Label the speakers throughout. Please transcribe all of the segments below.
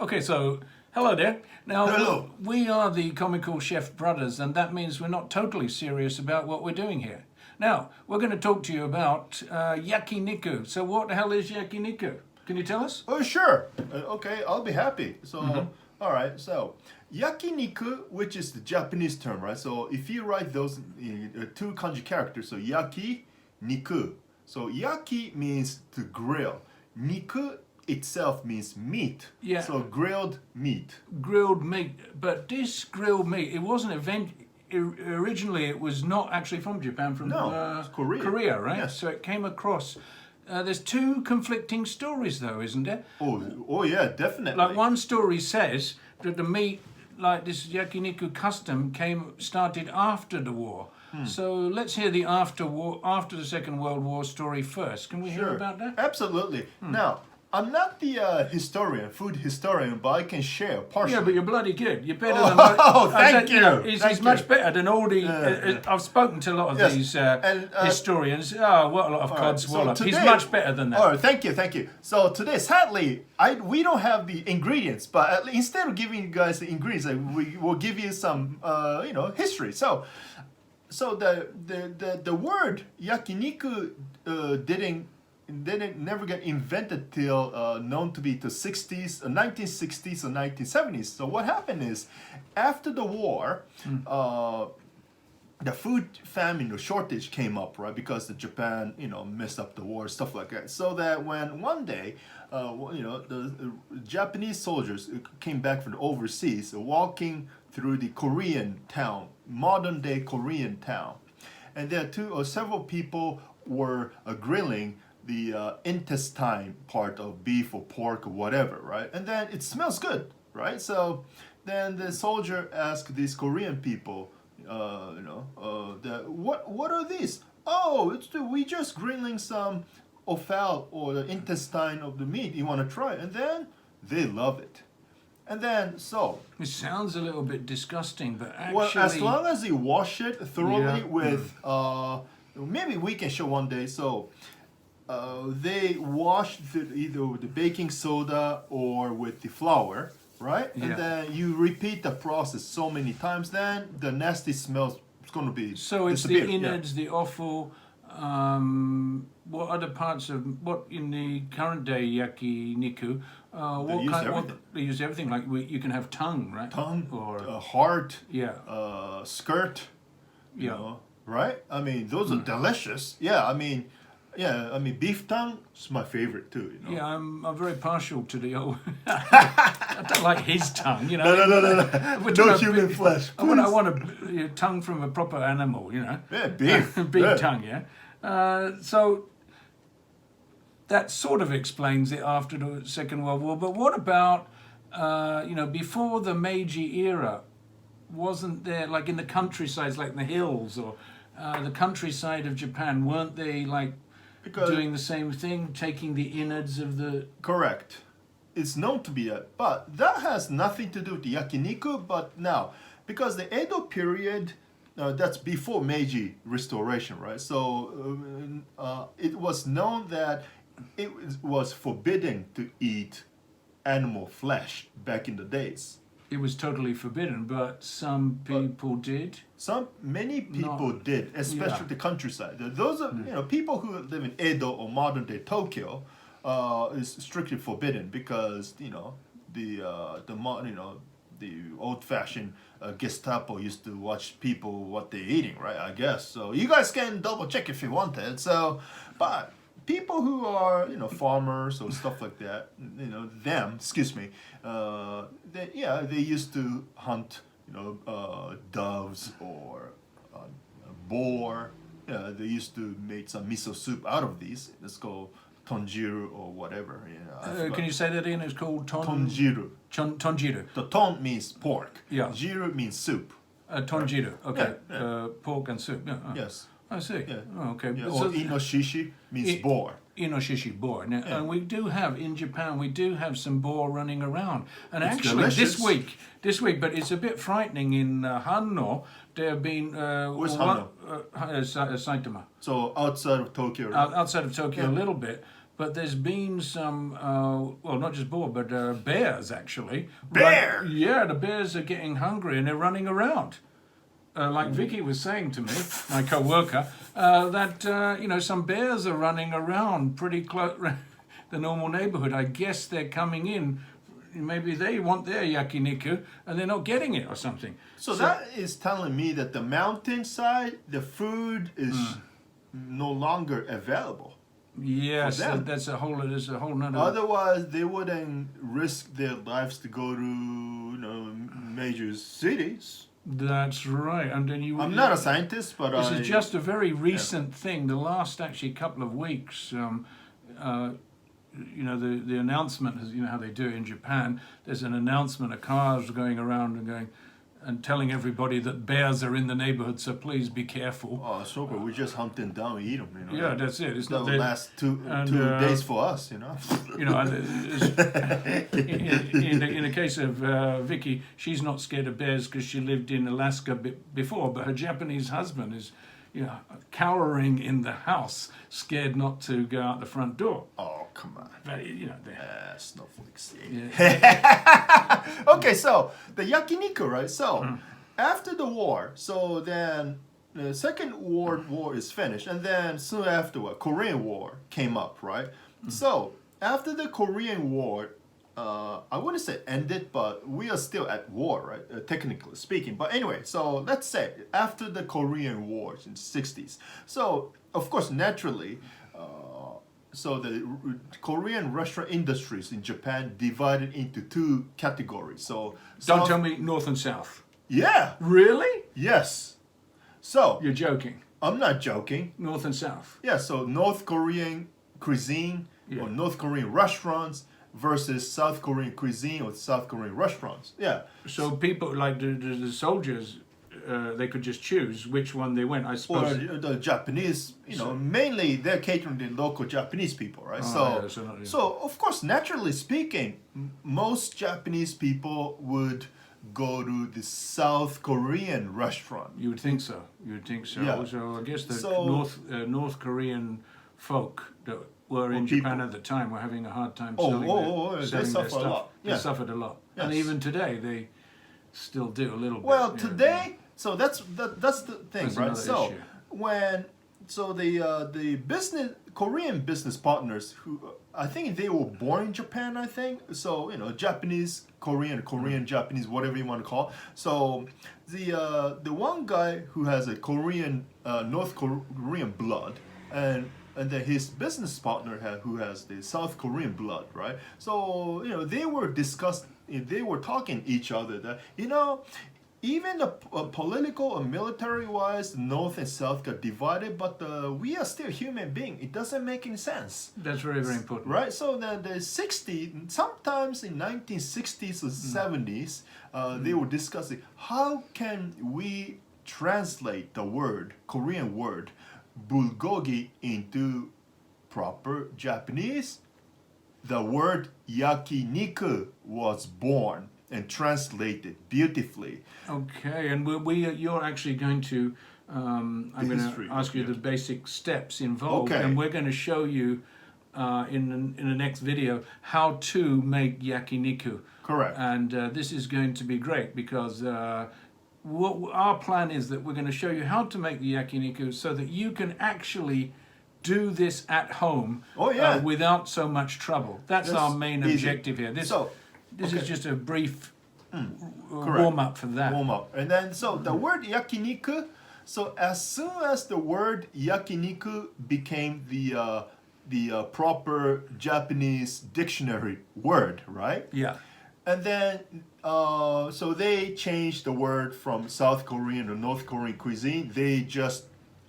Speaker 1: Okay, so hello there. Now,
Speaker 2: Hello.
Speaker 1: we are the Comical Chef Brothers, and that means we're not totally serious about what we're doing here. Now, we're going to talk to you about Yakiniku. So, what the hell is Yakiniku? Can you tell us?
Speaker 2: Oh, sure. Okay, I'll be happy. So, all right. So, yakiniku, which is the Japanese term, right? So, if you write those two kanji characters, so yaki, niku. So, yaki means to grill. Niku itself means meat.
Speaker 1: Yeah.
Speaker 2: So, grilled meat.
Speaker 1: Grilled meat. But this grilled meat, it wasn't originally, it was not actually from Japan, from
Speaker 2: No, it's Korea.
Speaker 1: Korea, right?
Speaker 2: Yes.
Speaker 1: So, it came across. There's two conflicting stories, though, isn't there?
Speaker 2: Oh yeah, definitely.
Speaker 1: Like one story says that the meat, like this yakiniku custom, started after the war. So let's hear the after the Second World War story first. Can we hear
Speaker 2: Sure.
Speaker 1: about that?
Speaker 2: Absolutely. Now, I'm not the food historian, but I can share partially.
Speaker 1: Yeah, but you're bloody good. You're better than.
Speaker 2: Oh, thank you.
Speaker 1: He's
Speaker 2: Thank
Speaker 1: much
Speaker 2: you.
Speaker 1: better than all the. I've spoken to a lot of
Speaker 2: Yes,
Speaker 1: these
Speaker 2: and,
Speaker 1: historians. Oh, what a lot of
Speaker 2: All
Speaker 1: cod
Speaker 2: so
Speaker 1: swallop. He's
Speaker 2: today-
Speaker 1: much better than that.
Speaker 2: All right, thank you. So today, sadly, we don't have the ingredients, but instead of giving you guys the ingredients, we will give you some, history. So the word yakiniku didn't never get invented till known to be the 60s, 1960s or 1970s. So what happened is, after the war, the food famine or shortage came up, right? Because the Japan, messed up the war, stuff like that. So that when one day, the Japanese soldiers came back from overseas, walking through the Korean town, modern day Korean town, and there several people were grilling the intestine part of beef or pork or whatever, right? And then it smells good, right? So then the soldier asked these Korean people, what are these? Oh, we just grilling some offal or the intestine of the meat. You want to try it? And then they love it. And then
Speaker 1: It sounds a little bit disgusting, but actually,
Speaker 2: well, as long as you wash it thoroughly
Speaker 1: Yeah.
Speaker 2: with maybe we can show one day. So they wash either with the baking soda or with the flour, right?
Speaker 1: Yeah.
Speaker 2: And then you repeat the process so many times, then the nasty smell is going to be
Speaker 1: So it's
Speaker 2: disappear.
Speaker 1: the innards, the offal. What other parts of what in the current day yakiniku? What
Speaker 2: use
Speaker 1: kind?
Speaker 2: everything.
Speaker 1: They use everything. Like you can have tongue, right?
Speaker 2: Tongue
Speaker 1: or
Speaker 2: heart,
Speaker 1: yeah,
Speaker 2: skirt, you
Speaker 1: Yeah.
Speaker 2: know, right? I mean, those are delicious. Yeah, I mean, beef tongue is my favorite too.
Speaker 1: yeah. I'm very partial to the old. I don't like his tongue, you know.
Speaker 2: No.
Speaker 1: We're
Speaker 2: No
Speaker 1: talking
Speaker 2: human
Speaker 1: about-
Speaker 2: flesh.
Speaker 1: I want a tongue from a proper animal, you know.
Speaker 2: Yeah, beef.
Speaker 1: Big
Speaker 2: Yeah.
Speaker 1: tongue, yeah. So that sort of explains it after the Second World War. But what about, before the Meiji era? Wasn't there, like in the countrysides, like in the hills or the countryside of Japan, weren't they like
Speaker 2: Because-
Speaker 1: doing the same thing, taking the innards of the...
Speaker 2: Correct. It's known to be that, but that has nothing to do with the yakiniku. But now, because the Edo period, that's before Meiji restoration, right? So it was known that it was forbidden to eat animal flesh back in the days.
Speaker 1: It was totally forbidden, but some people did.
Speaker 2: Many people did, especially the countryside. Those are people who live in Edo or modern day Tokyo. Is strictly forbidden because the old fashioned Gestapo used to watch people what they're eating, right? I guess so. You guys can double check if you wanted. So, but people who are farmers or stuff like that, they used to hunt doves or boar. They used to make some miso soup out of these. It's called tonjiru or whatever.
Speaker 1: Can you say that again? It's called
Speaker 2: Tonjiru.
Speaker 1: Tonjiru.
Speaker 2: The ton means pork.
Speaker 1: Yeah.
Speaker 2: Jiru means soup.
Speaker 1: Tonjiru. Okay.
Speaker 2: Yeah.
Speaker 1: Pork and soup. Yeah.
Speaker 2: Yes.
Speaker 1: I see.
Speaker 2: Yeah.
Speaker 1: Oh, okay.
Speaker 2: Yeah.
Speaker 1: So-
Speaker 2: Or inoshishi means boar.
Speaker 1: Inoshishi boar. Now,
Speaker 2: Yeah.
Speaker 1: and we do have in Japan, we do have some boar running around. And
Speaker 2: It's
Speaker 1: actually,
Speaker 2: delicious.
Speaker 1: this week, but it's a bit frightening in Hanno. There have been
Speaker 2: Where's
Speaker 1: Saitama,
Speaker 2: So outside of Tokyo, right?
Speaker 1: outside of Tokyo a little bit. but there's been some, well, not just boar, but bears actually.
Speaker 2: Bear?
Speaker 1: Yeah, the bears are getting hungry and they're running around. Like Vicky was saying to me, my co-worker, that you know, some bears are running around pretty close the normal neighborhood. I guess they're coming in. Maybe they want their yakiniku and they're not getting it or something.
Speaker 2: So that is telling me that the mountainside, the food is no longer available.
Speaker 1: Yes,
Speaker 2: for them.
Speaker 1: there's a whole nother.
Speaker 2: Otherwise, they wouldn't risk their lives to go to, you know, major cities.
Speaker 1: That's right. And then
Speaker 2: I'm not a scientist, but
Speaker 1: this is just a very recent thing. The last actually couple of weeks, you know, the announcement is, you know how they do it in Japan. There's an announcement of cars going around and telling everybody that bears are in the neighborhood, so please be careful.
Speaker 2: Oh, super! We just hunt them down, and eat them. You know.
Speaker 1: Yeah, that's it. It's
Speaker 2: That
Speaker 1: not
Speaker 2: will last two days for us. You know.
Speaker 1: You know, in the case of Vicky, she's not scared of bears because she lived in Alaska before, but her Japanese husband is, you know, cowering in the house, scared not to go out the front door.
Speaker 2: Oh, come on.
Speaker 1: But, you know, they're...
Speaker 2: Snowflakes.
Speaker 1: Yeah.
Speaker 2: Okay, so the yakiniku, right? So after the war, so then the Second World War is finished, and then soon afterward, Korean War came up, right? So after the Korean War, I wouldn't say ended, but we are still at war, right? Technically speaking. But anyway, so let's say after the Korean Wars in the 60s. So of course, naturally, so the Korean restaurant industries in Japan divided into two categories. So
Speaker 1: Don't tell me North and South.
Speaker 2: Yeah.
Speaker 1: Really?
Speaker 2: Yes. So
Speaker 1: You're joking.
Speaker 2: I'm not joking.
Speaker 1: North and South.
Speaker 2: Yeah. So North Korean cuisine or North Korean restaurants versus South Korean cuisine or South Korean restaurants. Yeah.
Speaker 1: So people like the soldiers, they could just choose which one they went, I
Speaker 2: Or
Speaker 1: suppose.
Speaker 2: the Japanese, you know, mainly they're catering to local Japanese people, right?
Speaker 1: Oh,
Speaker 2: so,
Speaker 1: yeah,
Speaker 2: so of course, naturally speaking, most Japanese people would go to the South Korean restaurant.
Speaker 1: You would think so. You would think so.
Speaker 2: Yeah.
Speaker 1: So I guess the
Speaker 2: So-
Speaker 1: North Korean folk that were in
Speaker 2: people-
Speaker 1: Japan at the time were having a hard time
Speaker 2: Oh,
Speaker 1: selling,
Speaker 2: they
Speaker 1: selling their
Speaker 2: suffer a
Speaker 1: stuff.
Speaker 2: lot.
Speaker 1: They
Speaker 2: Yeah.
Speaker 1: suffered a lot, and
Speaker 2: Yes.
Speaker 1: even today they still do a little bit.
Speaker 2: Well,
Speaker 1: you know.
Speaker 2: today, so that's the thing,
Speaker 1: That's
Speaker 2: right?
Speaker 1: another
Speaker 2: So
Speaker 1: issue.
Speaker 2: when the Korean business partners who I think they were born in Japan, I think. So you know, Japanese, Korean, Japanese, whatever you want to call. So the one guy who has a Korean North Korean blood and then his business partner who has the South Korean blood, right? So you know they were talking each other that you know even the political or military wise, North and South got divided, but we are still human beings. It doesn't make any sense.
Speaker 1: That's very, very important.
Speaker 2: Right, so the 60s, sometimes in 1960s or 70s, they were discussing how can we translate the word, Korean word, bulgogi into proper Japanese. The word yakiniku was born and translated beautifully.
Speaker 1: Okay, and you're actually going to, I'm going
Speaker 2: history,
Speaker 1: to ask you
Speaker 2: yeah.
Speaker 1: the basic steps involved,
Speaker 2: Okay.
Speaker 1: and we're going to show you in the next video how to make yakiniku.
Speaker 2: Correct.
Speaker 1: And this is going to be great because what our plan is that we're going to show you how to make the yakiniku so that you can actually do this at home without so much trouble. That's our main
Speaker 2: easy.
Speaker 1: objective here. This is just a brief warm up for that.
Speaker 2: Warm up. And then, so the word yakiniku, so as soon as the word yakiniku became the proper Japanese dictionary word, right?
Speaker 1: Yeah.
Speaker 2: And then, so they changed the word from South Korean or North Korean cuisine. They just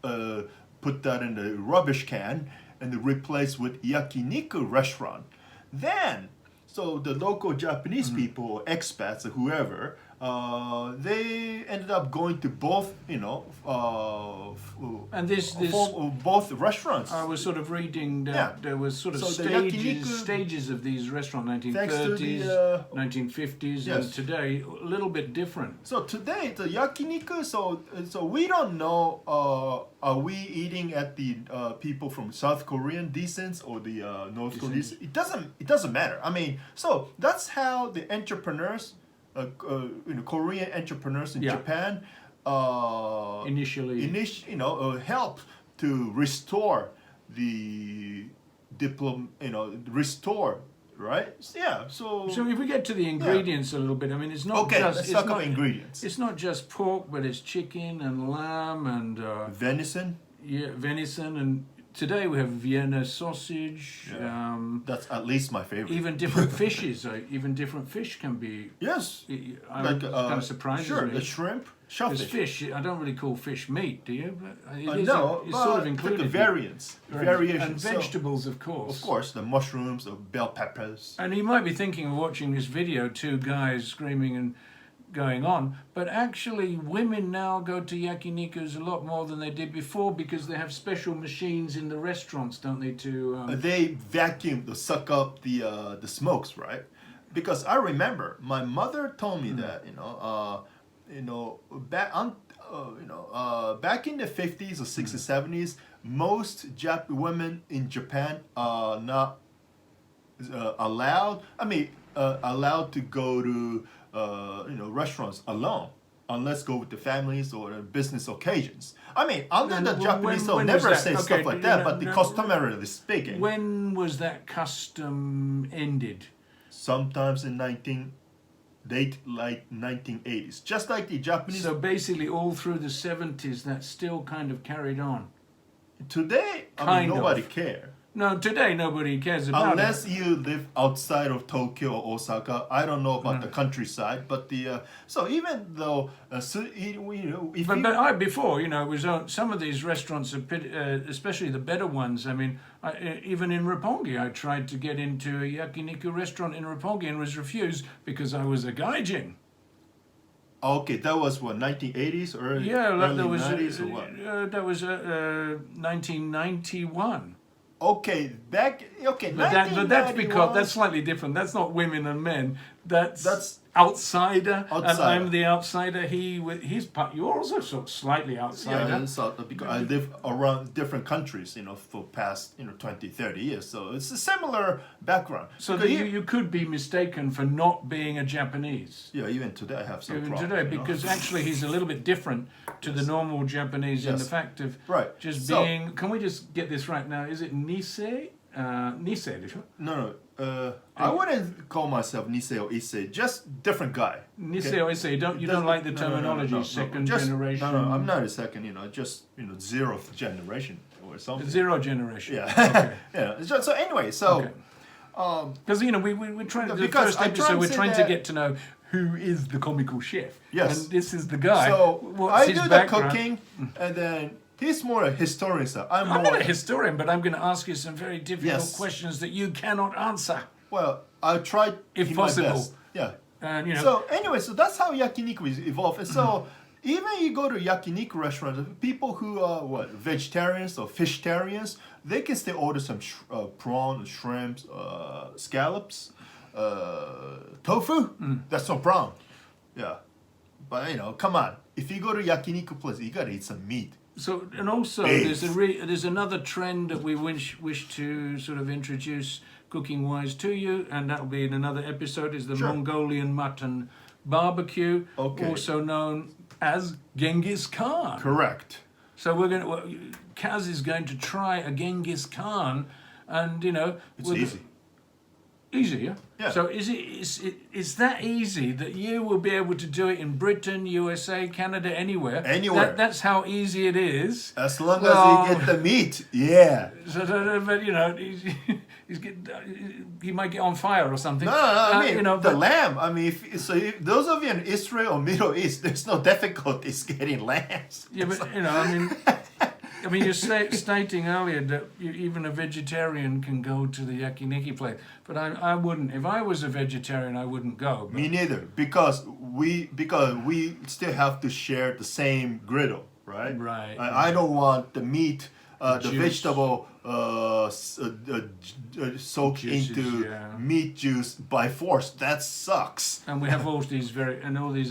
Speaker 2: put that in the rubbish can and replaced with yakiniku restaurant. Then, so the local Japanese people, or expats or whoever, they ended up going to both,
Speaker 1: And this
Speaker 2: both restaurants.
Speaker 1: I was sort of reading that
Speaker 2: Yeah.
Speaker 1: there was sort of
Speaker 2: So the Yakiniku-
Speaker 1: stages of these restaurants,
Speaker 2: Thanks to
Speaker 1: 1930s,
Speaker 2: the,
Speaker 1: 1950s, and
Speaker 2: yes.
Speaker 1: today a little bit different.
Speaker 2: So today the yakiniku, so we don't know. Are we eating at the people from South Korean descent or the North Korean? It doesn't matter. I mean, so that's how the entrepreneurs, Korean entrepreneurs in
Speaker 1: Yeah.
Speaker 2: Japan,
Speaker 1: Initially,
Speaker 2: help to restore the restore. Right? Yeah. So
Speaker 1: if we get to the ingredients a little bit, I mean, it's not
Speaker 2: okay.
Speaker 1: just
Speaker 2: Let's
Speaker 1: it's
Speaker 2: talk
Speaker 1: not,
Speaker 2: about ingredients.
Speaker 1: It's not just pork, but it's chicken and lamb and
Speaker 2: Venison.
Speaker 1: venison, and today we have Vienna sausage.
Speaker 2: Yeah. That's at least my favorite.
Speaker 1: Even different fishes. Even different fish can be.
Speaker 2: Yes.
Speaker 1: Kind of surprises
Speaker 2: sure,
Speaker 1: me.
Speaker 2: the shrimp,
Speaker 1: There's
Speaker 2: shellfish.
Speaker 1: fish. I don't really call fish meat, do you? But
Speaker 2: No,
Speaker 1: it's
Speaker 2: but
Speaker 1: sort of included.
Speaker 2: the variants, variations.
Speaker 1: And vegetables, of course.
Speaker 2: Of course, the mushrooms, the bell peppers.
Speaker 1: And you might be thinking of watching this video, two guys screaming and going on, but actually women now go to yakinikus a lot more than they did before because they have special machines in the restaurants, don't they, to...
Speaker 2: They vacuum to suck up the smokes, right? Because I remember my mother told me that back in the 50s or 60s, 70s, most women in Japan are not allowed. I mean, allowed to go to restaurants alone, unless go with the families or business occasions. I mean, under the Japanese law,
Speaker 1: when
Speaker 2: never
Speaker 1: was that?
Speaker 2: say
Speaker 1: Okay,
Speaker 2: stuff like that, but the customarily speaking,
Speaker 1: When was that custom ended?
Speaker 2: sometimes in late 1980s, just like the Japanese.
Speaker 1: So basically all through the 70s that still kind of carried on.
Speaker 2: Today,
Speaker 1: Kind of.
Speaker 2: nobody care.
Speaker 1: No, today nobody cares about
Speaker 2: Unless
Speaker 1: it.
Speaker 2: you live outside of Tokyo or Osaka, I don't know about the countryside, but so even though if
Speaker 1: Before, it was some of these restaurants, especially the better ones. I mean, even in Roppongi, I tried to get into a yakiniku restaurant in Roppongi and was refused because I was a gaijin.
Speaker 2: okay, that was what 1980s or early
Speaker 1: that was
Speaker 2: 90s or what?
Speaker 1: that was 1991.
Speaker 2: Okay,
Speaker 1: But that's because that's slightly different. That's not women and men. That's outsider, and I'm the outsider. He's part. You're also sort of slightly outsider.
Speaker 2: Yeah, so because I live around different countries, for past 20, 30 years, so it's a similar background.
Speaker 1: So that you could be mistaken for not being a Japanese.
Speaker 2: Yeah, even today I have some
Speaker 1: Even
Speaker 2: problems.
Speaker 1: today, because actually he's a little bit different to the normal Japanese in the fact of just being. Can we just get this right now? Is it Nisei? Nisei, deしょ?
Speaker 2: No. I wouldn't call myself Nisei or Issei, just different guy.
Speaker 1: Nisei or Issei, you don't like the terminology,
Speaker 2: no,
Speaker 1: second
Speaker 2: just,
Speaker 1: generation?
Speaker 2: No, I'm not a second, just, 0th generation or something.
Speaker 1: Zero generation.
Speaker 2: Yeah.
Speaker 1: Okay.
Speaker 2: Yeah. So anyway,
Speaker 1: because we're trying to, the
Speaker 2: because
Speaker 1: first episode we're trying to get to know who is the comical chef.
Speaker 2: Yes.
Speaker 1: And this is the guy.
Speaker 2: So
Speaker 1: What's
Speaker 2: I
Speaker 1: his
Speaker 2: do
Speaker 1: background?
Speaker 2: the cooking, and then he's more a historian, so I'm
Speaker 1: not
Speaker 2: more
Speaker 1: a historian, but I'm going to ask you some very difficult
Speaker 2: Yes.
Speaker 1: questions that you cannot answer.
Speaker 2: Well, I'll try
Speaker 1: If
Speaker 2: my
Speaker 1: possible.
Speaker 2: best. Yeah.
Speaker 1: And
Speaker 2: So anyway, so that's how yakiniku is evolved. And so even you go to yakiniku restaurants, people who are vegetarians or fishitarians, they can still order some prawn, shrimps, scallops, tofu. That's no problem. Yeah, but come on. If you go to yakiniku place, you gotta eat some meat.
Speaker 1: So, and also
Speaker 2: Beef.
Speaker 1: there's another trend that we wish to sort of introduce cooking wise to you, and that will be in another episode. Is the Mongolian mutton barbecue, also known as Genghis Khan.
Speaker 2: Correct.
Speaker 1: So Kaz is going to try a Genghis Khan, and
Speaker 2: It's easy.
Speaker 1: Easy, yeah.
Speaker 2: Yeah.
Speaker 1: So is that easy that you will be able to do it in Britain, USA, Canada, anywhere?
Speaker 2: Anywhere.
Speaker 1: That's how easy it is.
Speaker 2: As long as you get the meat, yeah.
Speaker 1: So, but he might get on fire or something.
Speaker 2: No, I mean the
Speaker 1: but-
Speaker 2: lamb. I mean, if those of you in Israel or Middle East, there's no difficulties getting lambs.
Speaker 1: Yeah, but I mean, you're stating earlier that even a vegetarian can go to the yakiniku place, but I wouldn't. If I was a vegetarian, I wouldn't go. But
Speaker 2: Me neither, because because we still have to share the same griddle, right?
Speaker 1: Right.
Speaker 2: I don't want the meat, the
Speaker 1: juice.
Speaker 2: vegetable soaked
Speaker 1: Juices,
Speaker 2: into
Speaker 1: yeah.
Speaker 2: meat juice by force. That sucks.
Speaker 1: And we have all these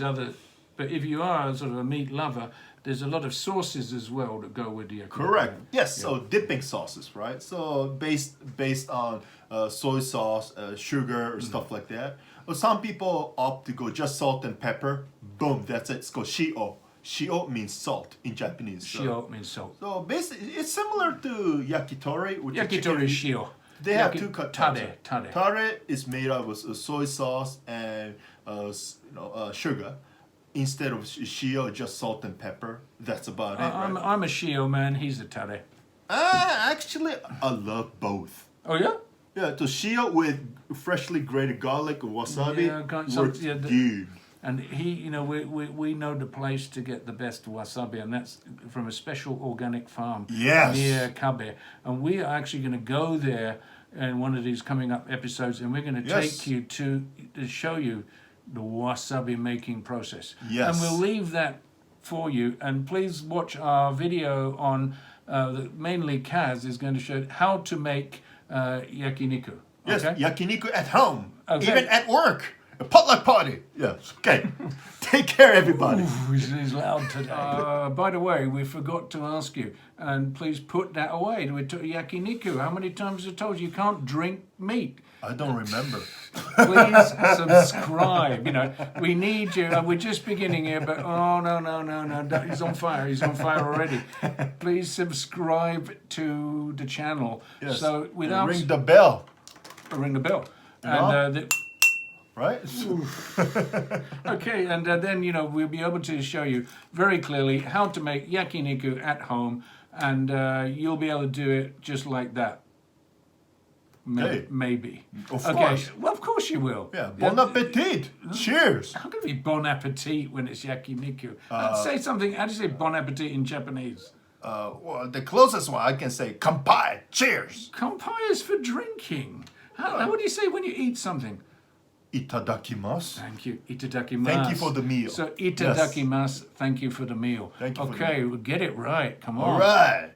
Speaker 1: other. But if you are sort of a meat lover, there's a lot of sauces as well that go with the yakiniku.
Speaker 2: Correct. Yes. So dipping sauces, right? So based on soy sauce, sugar, or stuff like that. Well, some people opt to go just salt and pepper. Boom. That's it. It's called shio. Shio means salt in Japanese. So,
Speaker 1: Shio means salt.
Speaker 2: so basically, it's similar to yakitori. Which
Speaker 1: Yakitori is shio.
Speaker 2: They have two cut types.
Speaker 1: Tare.
Speaker 2: Tare is made up of soy sauce and sugar. Instead of shio, just salt and pepper. That's about it. Right?
Speaker 1: I'm a shio man. He's a tare.
Speaker 2: Actually, I love both.
Speaker 1: Oh yeah.
Speaker 2: Yeah, to shio with freshly grated garlic or wasabi works good.
Speaker 1: And we know the place to get the best wasabi, and that's from a special organic farm near Kabe. And we are actually going to go there in one of these coming up episodes, and we're going to take you to show you the wasabi making process.
Speaker 2: Yes.
Speaker 1: And we'll leave that for you. And please watch our video on mainly Kaz is going to show how to make yakiniku.
Speaker 2: Yes,
Speaker 1: Okay?
Speaker 2: yakiniku at home,
Speaker 1: Okay.
Speaker 2: even at work, a potluck party. Yes, okay. Take care, everybody.
Speaker 1: Ooh, he's loud today. By the way, we forgot to ask you, and please put that away. We took yakiniku. How many times have I told you can't drink meat?
Speaker 2: I don't remember.
Speaker 1: Please subscribe. We need you. We're just beginning here, but no. He's on fire. He's on fire already. Please subscribe to the channel.
Speaker 2: Yes.
Speaker 1: So without
Speaker 2: ring the bell.
Speaker 1: Ring the bell.
Speaker 2: Yeah.
Speaker 1: And
Speaker 2: Right?
Speaker 1: okay, and then we'll be able to show you very clearly how to make yakiniku at home, and you'll be able to do it just like that. Maybe.
Speaker 2: Of
Speaker 1: okay.
Speaker 2: course.
Speaker 1: Well, of course you will.
Speaker 2: Yeah. Bon appetit. Cheers.
Speaker 1: How can it be bon appetit when it's yakiniku? Say something. How do you say bon appetit in Japanese?
Speaker 2: Well, the closest one I can say, kampai. Cheers.
Speaker 1: Kampai is for drinking. What do you say when you eat something?
Speaker 2: Itadakimasu.
Speaker 1: Thank you. Itadakimasu.
Speaker 2: Thank you for the meal.
Speaker 1: So itadakimasu. Thank you for the meal.
Speaker 2: Thank you for the
Speaker 1: okay, we'll get it right. Come on.
Speaker 2: All right.